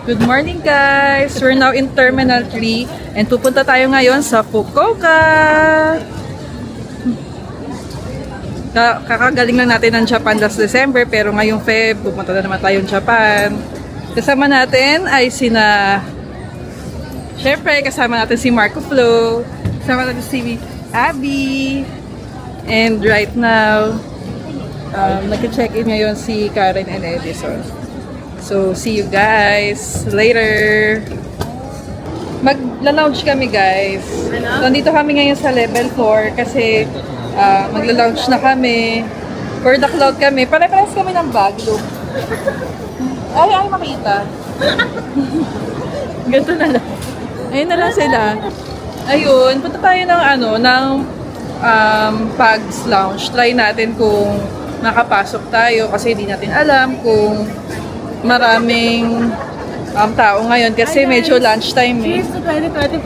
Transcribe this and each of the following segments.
Good morning guys! We're now in Terminal 3 and pupunta tayo ngayon sa Fukuoka! Kakagaling lang natin ng Japan last December pero ngayong Feb, pupunta na naman tayong Japan. Kasama natin ay syempre kasama natin si Marco Flo, kasama natin si Abby, and right now, nag-check-in ngayon si Karen and Edison. So, see you guys later. Magla-lounge kami guys. Nandito kami ngayon sa level 4 kasi magla-lounge na kami. For the cloud kami. Pare-pares kami ng bag. Look. Ay, makita. Ganito na lang. Ayun na lang sila. Ayun, punta tayo ng Pags Lounge. Try natin kung makapasok tayo kasi hindi natin alam kung maraming tao ngayon kasi medyo lunchtime eh. Cheers to 2025!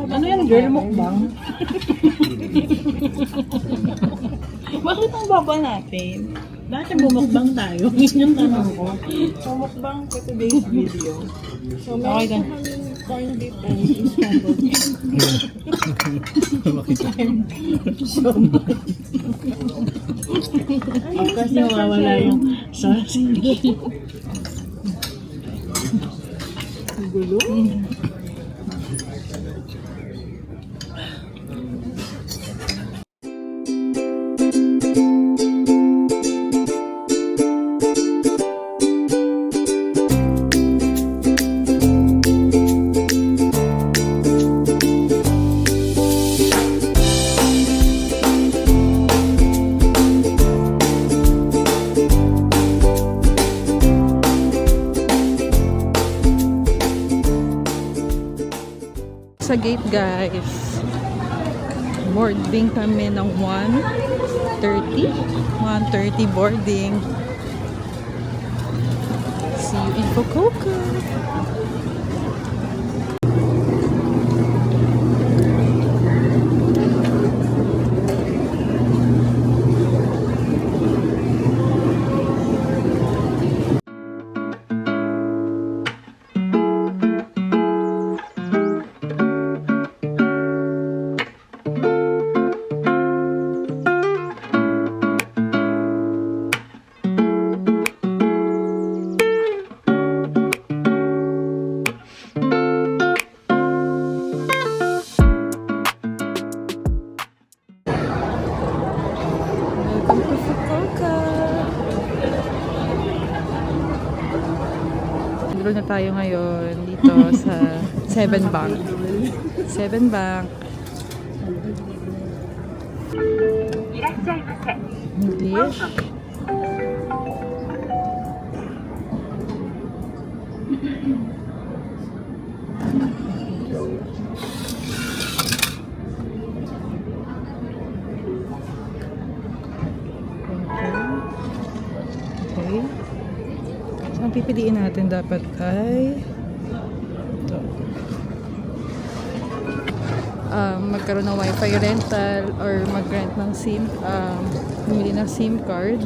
Ano yan, girl? Mukbang? Bakit ang baba natin? Bakit bumukbang tayo? Yun yung tanong ko. So, mukbang for today's video. So, meron po kami corn beef and scrambled eggs. Of course, nawawala yung sauce. Gulo. Sa gate guys, boarding kami ng 1:30 boarding. See you in Fukuoka. Welcome to Fukuoka! Dito na tayo ngayon dito sa Seven Bank. Seven Bank. English. Okay. So, ang pipiliin natin dapat ay ito. Magkaroon ng wifi rental or mag-rent ng bumili ng SIM card.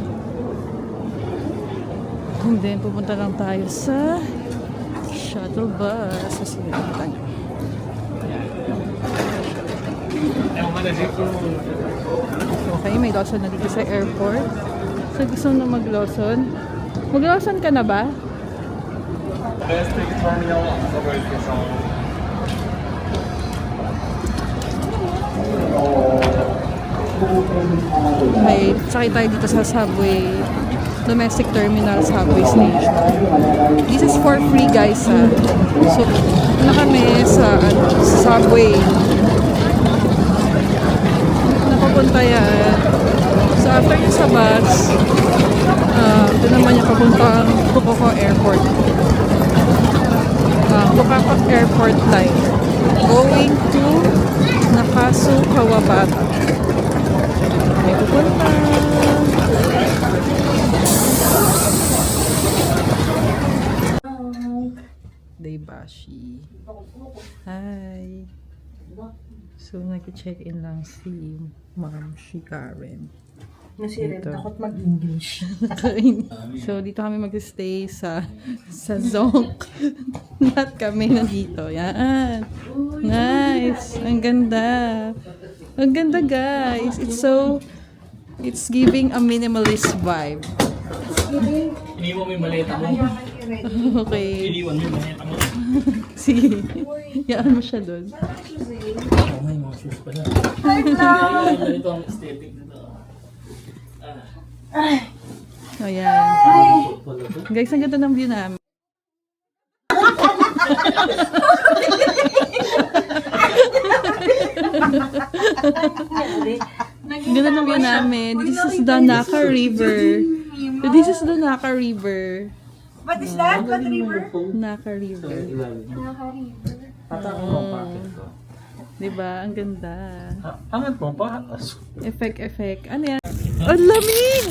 And then, pupunta lang tayo sa shuttle bus. Sa sinalitan. Okay, may Lawson na dito sa airport. So, gusto na mag-Lawson. Mag-Lawson ka na ba? Okay, sakay tayo dito sa subway. Domestic Terminal Subway Station. This is for free guys ha. So, na kami sa subway. Napapunta yan. So, after yung sa bus, ito naman yung papuntang Fukuoka Airport. Fukuoka Airport line. Going to Nakasu, Kawabata. Okay, pupunta. Daibashi. Hi. So, nag-check-in lang si Ma'am, si Karen. Nasirip, takot mag-English. So, dito kami mag-stay sa Zonk. Lahat kami nandito. Yan. Nice. Ang ganda. Ang ganda, guys. It's giving a minimalist vibe. Iniwan mo yung maleta mo. Okay. Iniwan mo yung maleta mo. Sige. Yaan mo siya doon. Oo nga, yung mga shoes pala. Ito ang aesthetic nito. Ayan. Guys, ang ganda ng view namin. Ang ganda ng view namin. This is the Naka River. This is the Naka River. What is that? What river? Naka River. Tatakong mo pa. Diba? Ang ganda. Angat mo pa. Effect. Ano yan? Ang lamig!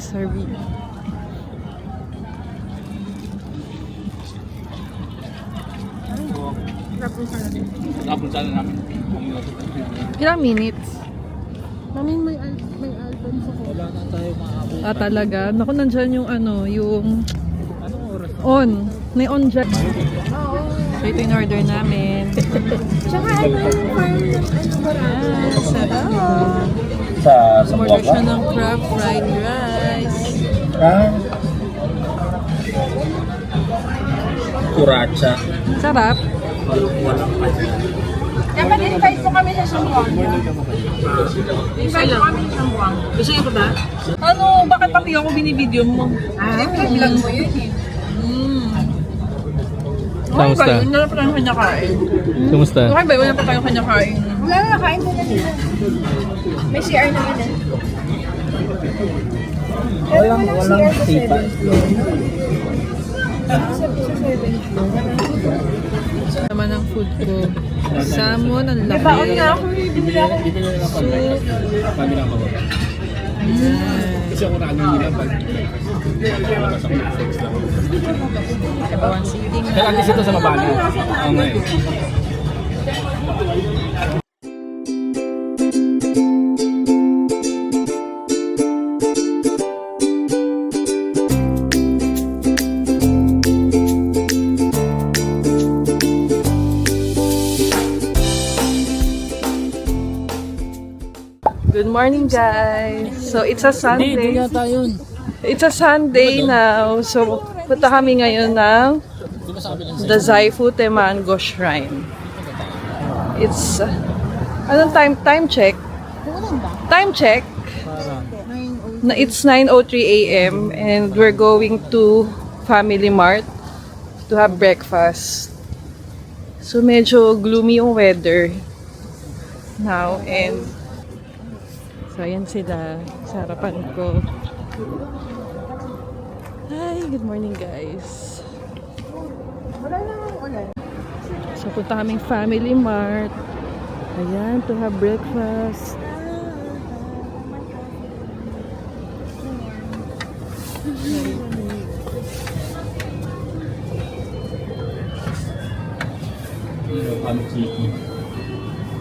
Sorry. Napunta na namin. Ilang minutes? Mami, may album sa ko. Wala na tayo maabot. Talaga? Naku, nandyan yung yung Anong oras? on. May on dyan. So, ito yung order namin. Tsaka ano yung farm ng Yan, sarap. Sa Order siya ng crab fried rice. Kuracha. Sarap. Invite po kami sa Sambuanga. Invite po kami sa Sambuanga. Gusto niyo ba? Ano? Bakit pati ako binibideo mo? Vlog mo yun eh. Kamusta? Wala na pa tayong kanya-kain. Kamusta? Okay ba? Wala pa tayong kanya-kain. Wala na, kain mo na nila. May CR na nila. Walang tipa. Naman ang food ko. Salmon, ang laki. Baon nga ako. Bibili ako. Dito na lang pag pag ako. Kasi ako nakagigil pag labas ako ng sex lang. Bawang seating. Kaya at least ito sa mabali. Oo nga eh. Good morning, guys. So, it's a Sunday. Hindi yata yun. It's a Sunday now. So, punta kami ngayon ng the Zaifu Temango Shrine. It's, anong time check? Time check. It's 9:03 a.m. and we're going to Family Mart to have breakfast. So, medyo gloomy yung weather now and so, ayan sila sa harapan ko. Hi, good morning guys. Wala namang ulan. So, punta kaming Family Mart. Ayan, to have breakfast.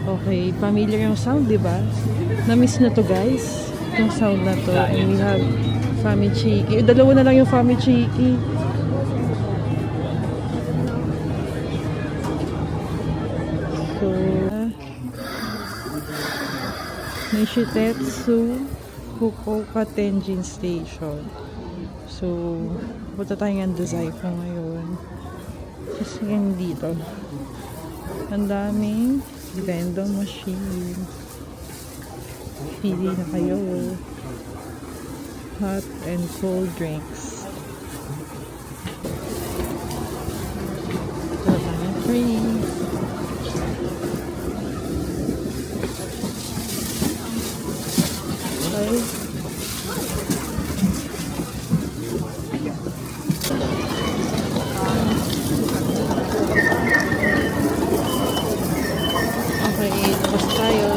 Okay, familiar yung sound, di ba? Na-miss na to, guys. Yung sound na to. And we have Fami Chiki. Dalawa na lang yung Fami Chiki. So, Nishitetsu Fukuoka Tenjin Station. So, punta tayo ng Zaifu ngayon. Kasi yan dito. Ang daming vending machine. Pili na kayo. Hot and cold drinks. Gluten free. Okay. Okay, tapos tayo.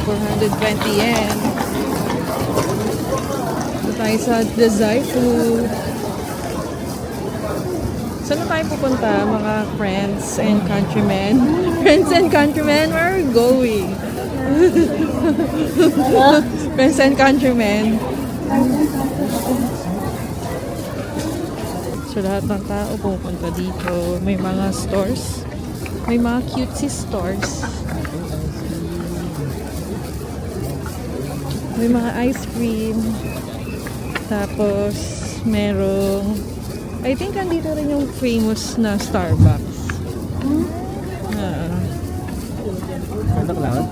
420 yen. Ito tayo sa The Zaifu. Saan na tayo pupunta, mga friends and countrymen? Friends and countrymen, where are we going? Friends and countrymen. So, lahat ng tao pupunta dito. May mga stores. May mga cutesy stores. May mga ice cream. Tapos, merong... I think andito rin yung famous na Starbucks. Ano kailangan?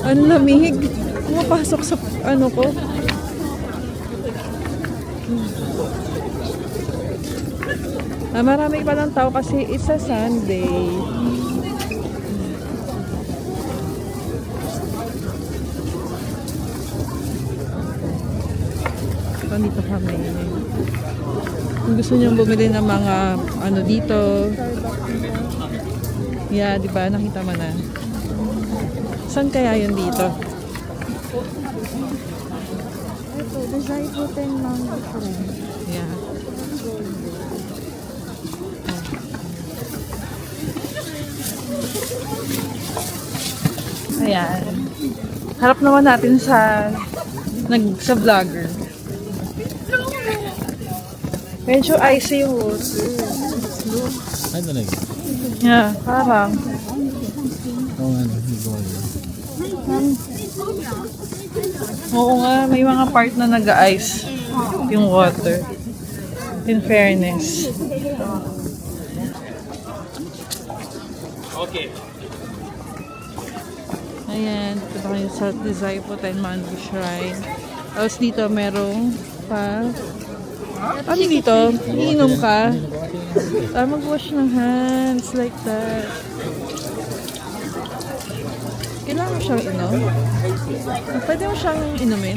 Ang lamig. Pumapasok sa ano ko. Marami pa lang tao kasi it's a Sunday. Dito kami. Kung gusto niyo bumili ng mga ano dito. Yeah, di ba? Nakita mo na. Saan kaya yun dito? Ito, design po 10 mango friend. Yeah. Ayan. Harap naman natin sa sa vlogger. Medyo icy yung water. Ay, talaga. Yeah, parang. Oo nga, hindi ko alam. Oo nga, may mga part na nag-ice yung water. In fairness. Okay. Ayan, dito pa kayo sa Disciple Mango Shrine. Tapos dito merong ano dito? Iinom ka? Mag-wash ng hands like that. Kailangan mo siyang inom? Pwede mo siyang inumin?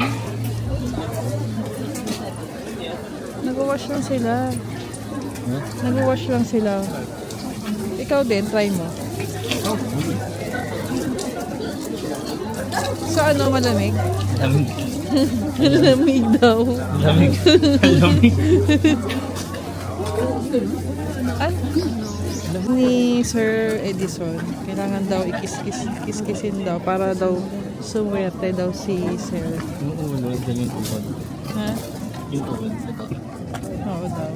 Nag-wash lang sila. Nag-wash lang sila. Ikaw din, try mo. So ano, malamig? Lamig. Lamig daw. Lamig. Lamig. Ni Sir Edison, kailangan daw ikis-kisin daw para daw sumwerte daw si Sir. Yung ulo, dyan yung tubod. Ha? Yung tubod. Oo daw.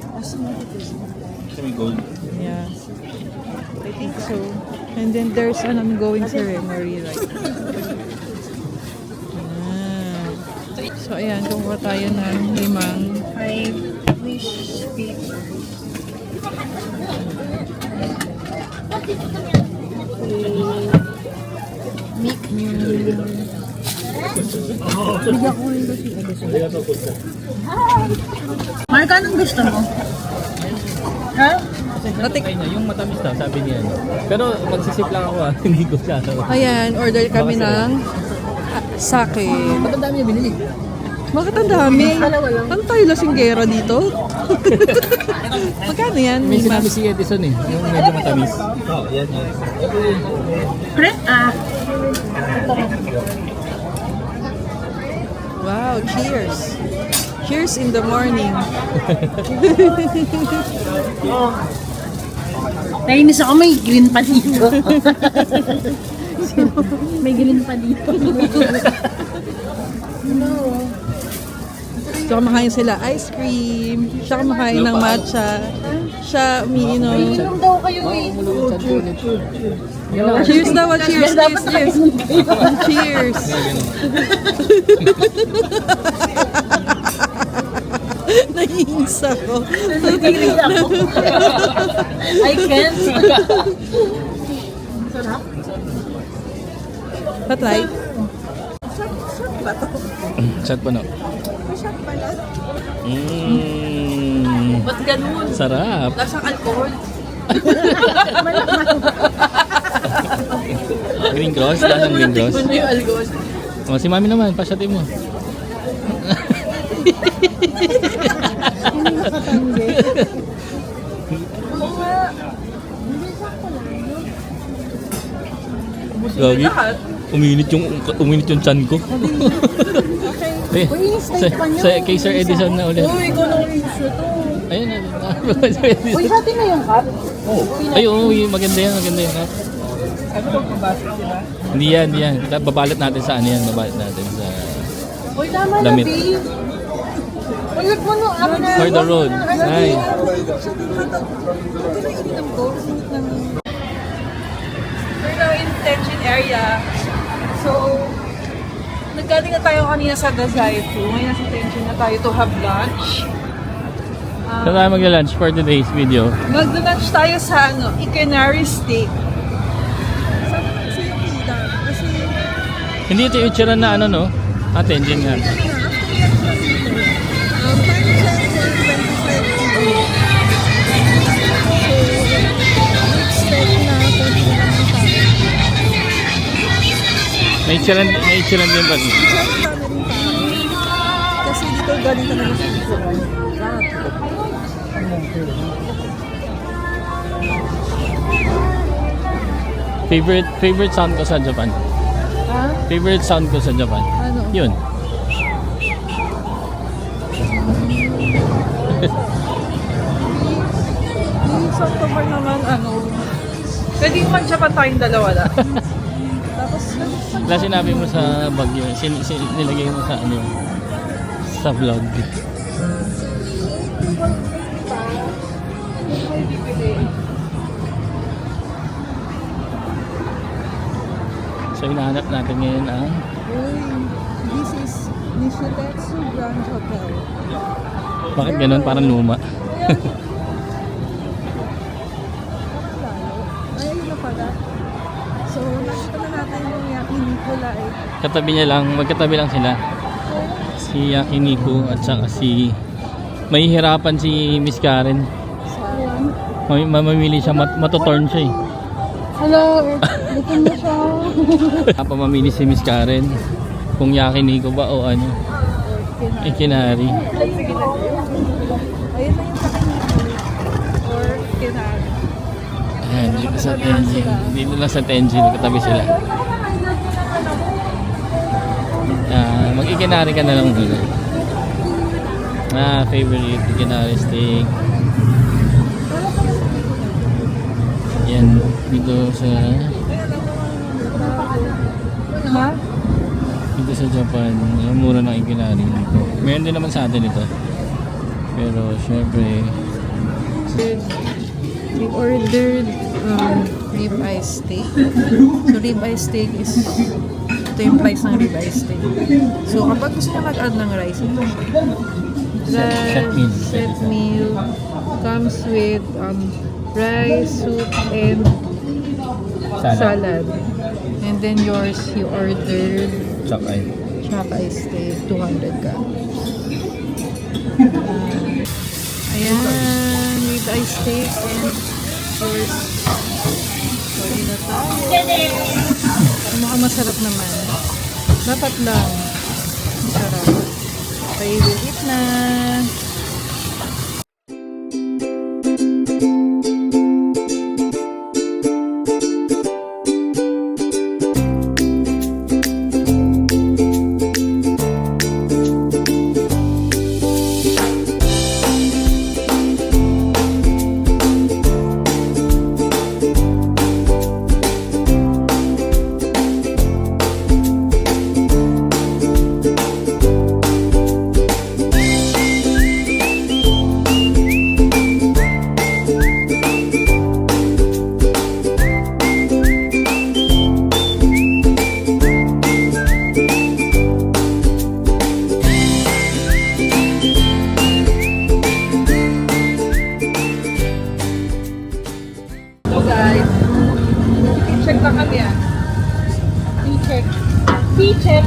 Siya may gold. Yeah. I think so. And then there's an ongoing ceremony, right? So, ayan, kumuha tayo ng 5 wish paper. Make bigyan ko rin si Edison. Mark, anong gusto mo? Ha? Ay na, yung matamis daw, sabi niya. Pero magsisip lang ako hindi ko siya. Ayan, order kami ng sake. Ba't ang dami niya binili? Bakit ang dami? Ano tayo lasinggera dito? Magkano yan? May sinabi si Edison yung medyo matamis. Oo, yan. Pre? Wow, cheers! Cheers in the morning. Nainis ako, may green pa dito. May green pa dito. So, kumakain sila ice cream. Siya kumakain ng matcha. Siya umiinom. Inom daw kayo eh. Cheers daw! Cheers! Cheers! Cheers! Cheers! Naiinis ako. Nagigil ako. I can't. Patay. Shot pa no? Shot pala. Ba't ganun? Sarap. Lasang alcohol. Green cross? Lasang green cross? Tikman mo yung alcohol. O, si mami naman, pasyatin mo. Hindi nakatanggi. Gagi. Lahat. Uminit yung chan ko. Eh, kay Sir Edison na ulit. Uy, ikaw na ulit siya to. Ayun na. Sir Edison. Uy, hati na yung cup. Ay, oo, maganda yan. Sabi ko, pabasa sila. Hindi yan. Babalot natin sa ano yan. Babalot natin sa Uy, tama na, damit. babe. Ulit mo no, ako na. For the road. Nice. We're now in detention area. So, naggaling na tayo kanina sa Dazaifu. Ngayon nasa detention na tayo to have lunch. Saan tayo mag-lunch for today's video? Mag-lunch tayo sa Ikenari Steak. Hindi ito yung itsura na ano, no? Attention nga. May itsura din ba? Kasi dito galing talaga sa Japan. Favorite sound ko sa Japan. Ha? Favorite sound ko sa Japan. Ano? Yun. Sa October naman, pwede mag-Japan tayong dalawa na. Tapos, Wala sinabi mo sa Baguio. Nilagay mo sa ano sa vlog. So hinahanap natin ngayon ang This is Nishitetsu Grand Hotel. bakit ganun? Parang luma. Ayun na pala. So, nakita na natin yung Yakiniku eh. Katabi niya lang, magkatabi lang sila. Si Yakiniku at saka si mahihirapan si Miss Karen. Mamamili siya, matutorn siya eh. Hello, looking mo siya. Mamamili si Miss Karen kung Yakiniku ba o ano. Ikinari. Ayun na yung Yakiniku. Or Kinari. Ayan, dito sa Tenjin. Dito lang sa Tenjin, katabi sila. Mag-ikinari ka na lang muna. Favorite ikinari steak. Yan, dito sa Ha? dito sa Japan, ang mura ng ikinari dito. Meron din naman sa atin ito. Pero syempre, We ordered ribeye steak. So ribeye steak is ito yung price ng ribeye steak. So kapag gusto nyo mag-add ng rice, ito siya. Set meal. Set meal comes with rice, soup, and salad. And then yours, you ordered Chakay. Chakay steak, 200 ka. Ayan, ribeye steak and yours. Sorry na tayo. Mukhang masarap naman. Dapat lang. Masarap. Okay, we'll eat na. guys, check lang kami P-check. P-check.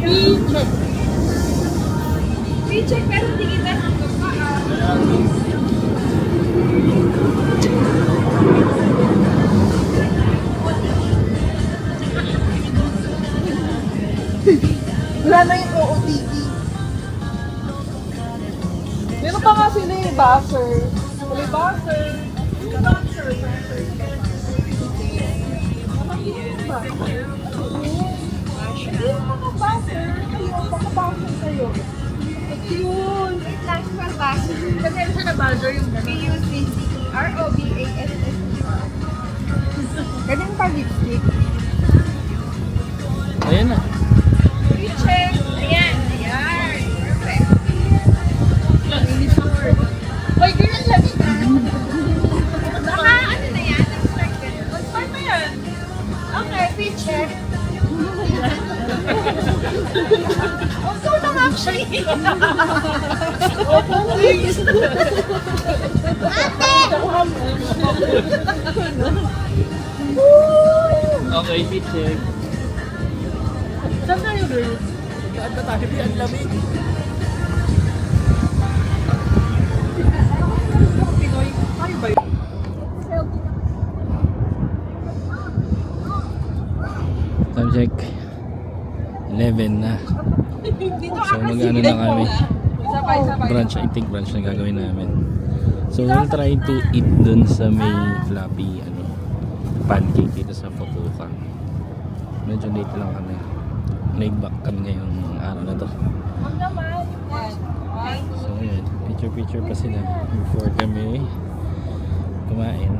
P-check. P-check pero hindi kita hanggang pa. Wala na yung OOTD. Meron pa nga sila yung buzzer. May buzzer. Yun. Wait lang, barbasher. Kasi siya na buzzer yung P-U-C-C-R-O-B-A-S-S-E-R. Ganyan pa lipstick. Ayan na. Check. Ayan. Ayan. Perfect. Hoy, ganyan lang. Baka ano na yan? Start ka na. Start na yan. Okay, fit check. Oh, so lang actually. Okay, fit check. Saan tayo, girl? Time check. 11 na. So mag-ano na kami. Sabay-sabay. Brunch, I think brunch na gagawin namin. So we'll try to eat dun sa may floppy pancake dito sa Fukuoka. Medyo late lang kami. Leg back kami ngayong araw na to. So yun, picture pa sila before kami kumain.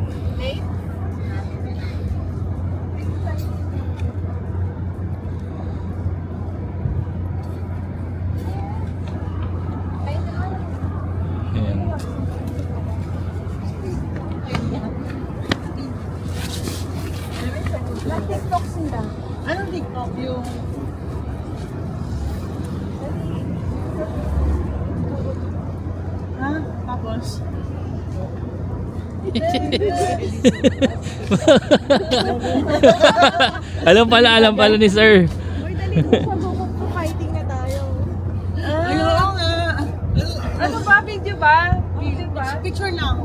Ayan. Anong TikTok? Yung Ha? Tapos? alam pala ni sir. Uy, dali mo sa bukog ko. Fighting na tayo. Oo nga. ano ba? Video ba? Video ba? Picture lang.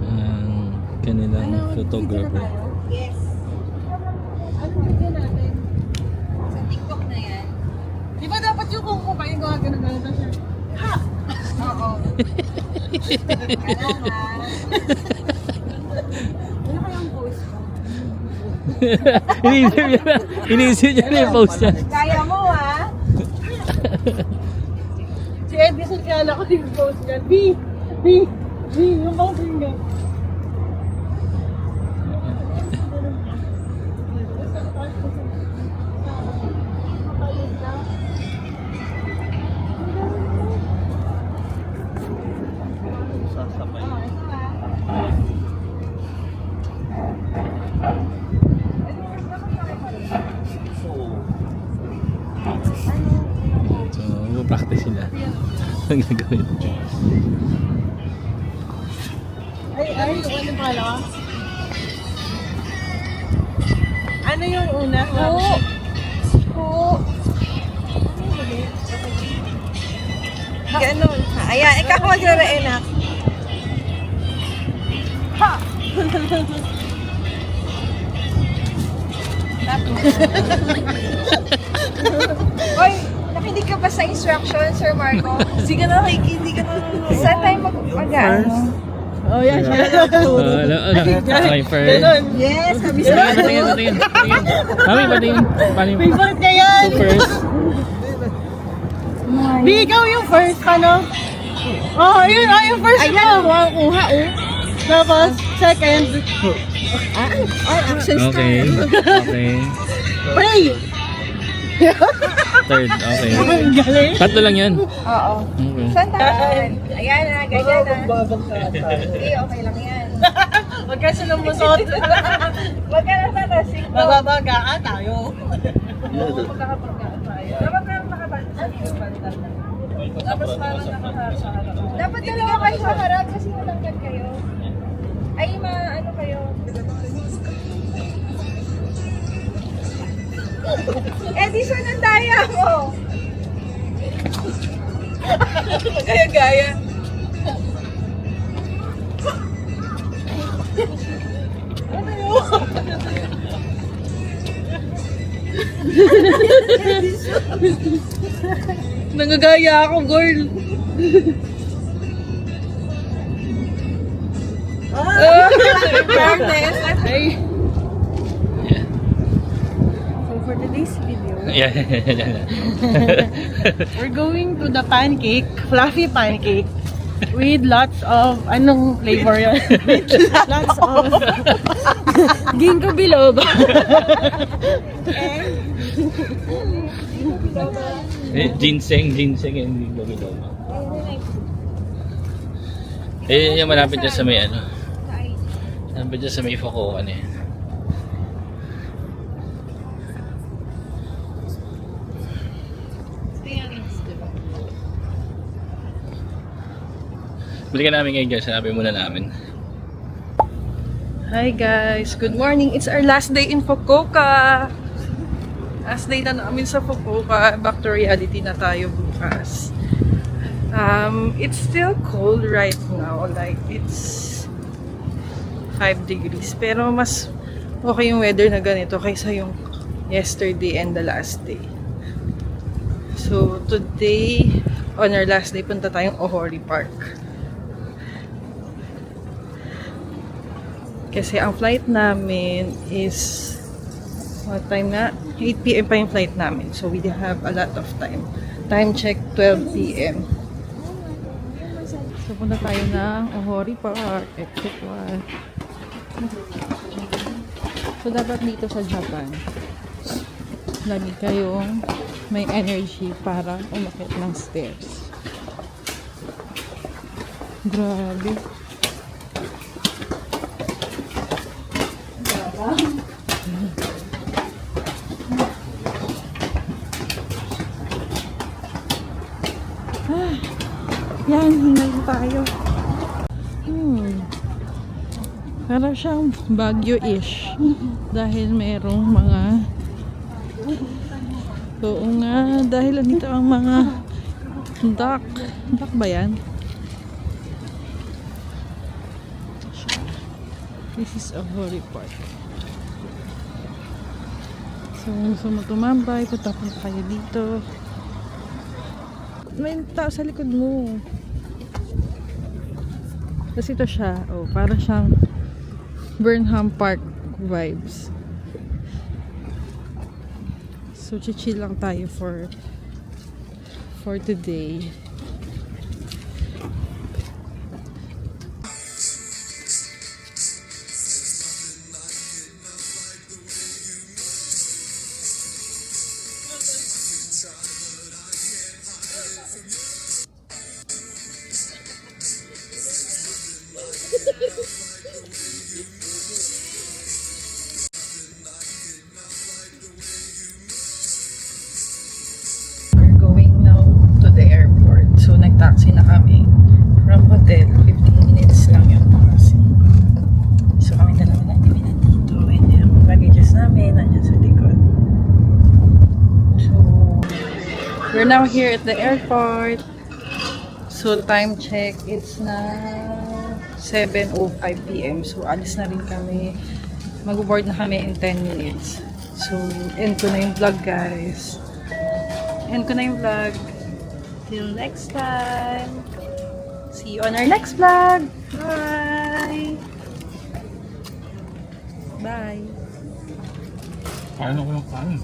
Ang kanilang photographer. Yes. Ano video natin? Sa TikTok na yan. Di ba dapat yung kung kumain ko ganun-ganun na siya? Oo. Ano nga? Ano kayang post ko? Inisip niya na yung post niya. Kaya mo ah. Si Edison kaya ko yung post niya. B! Yung post niya. So, mag-practice sila. Ang gagawin. Ay, ano pala? Ano yung una? Ganun. Ayan, ikaw magre-reenact. Ha! Oy, nakinig ka ba sa instruction, Sir Marco? Hindi ka na nakikinig ka na. Saan tayo mag-ano? Oh, yan. Siya Okay, first. Ganun. Yes, kabisa. Patingin. Mami, patingin. Favorite niya yan. So first. B, ikaw yung first, ano? Oh, yun. Yung first Ayan, mo. wow, kuha, oh. Tapos, second. Action star. Okay. Pray! Third, okay. Ang galing. Tatlo lang yun. Oo. Okay. Saan tayo? Ayan na, ganyan na. Hindi, okay lang yan. Huwag ka sinamusot. Huwag ka na tatasing mo. Mababaga ka tayo. Magkakapagkaan tayo. Dapat meron nakabalik sa iyo. Tapos parang nakaharap sa harap. Dapat dalawa kayo sa harap kasi matangkad kayo. Ay, ano kayo? Edison, ang daya mo! Gaya-gaya. Ano yun? Nangagaya ako, girl. Fairness. Ay, So for today's video, Yeah. we're going to the pancake, fluffy pancake, with lots of, anong flavor yun? Lots of ginkgo biloba. Ginseng and ginkgo biloba. Eh, yung malapit dyan sa may ano. Malapit dyan sa may Foko, ano yan. Balikan namin ngayon guys, sanabi muna namin. hi guys, good morning. It's our last day in Fukuoka. Last day na namin sa Fukuoka. Back to reality na tayo bukas. It's still cold right now. Like, it's 5 degrees. Pero mas okay yung weather na ganito kaysa yung yesterday and the last day. So, today, on our last day, punta tayong Ohori Park. Kasi ang flight namin is, what time na? 8 p.m. pa yung flight namin. So, we have a lot of time. Time check, 12 p.m. So, punta tayo ng Ohori Park. Exit 1. So, dapat dito sa Japan, lagi kayong may energy para umakit ng stairs. Grabe. Yan, hingal tayo. Parang siyang Baguio-ish. Dahil merong mga... Oo nga, dahil nandito ang mga duck. Duck ba yan? This is Ohori Park. So, gusto mo tumambay, punta kayo dito. May tao sa likod mo. Tapos ito siya, oh, para siyang Burnham Park vibes. So, chill lang tayo for today. We're going now to the airport. So, nag-taxi na kami from hotel. 15 minutes lang yung taxi. So, kami dalawa na namin nandito. And yung baggages namin nandiyan sa likod. So, we're now here at the airport. So, time check. It's now 7:05 p.m. So, alis na rin kami. Mag-board na kami in 10 minutes. So, end ko na yung vlog, guys. End ko na yung vlog. Till next time. See you on our next vlog. Bye! Bye! Paano ko yung kain?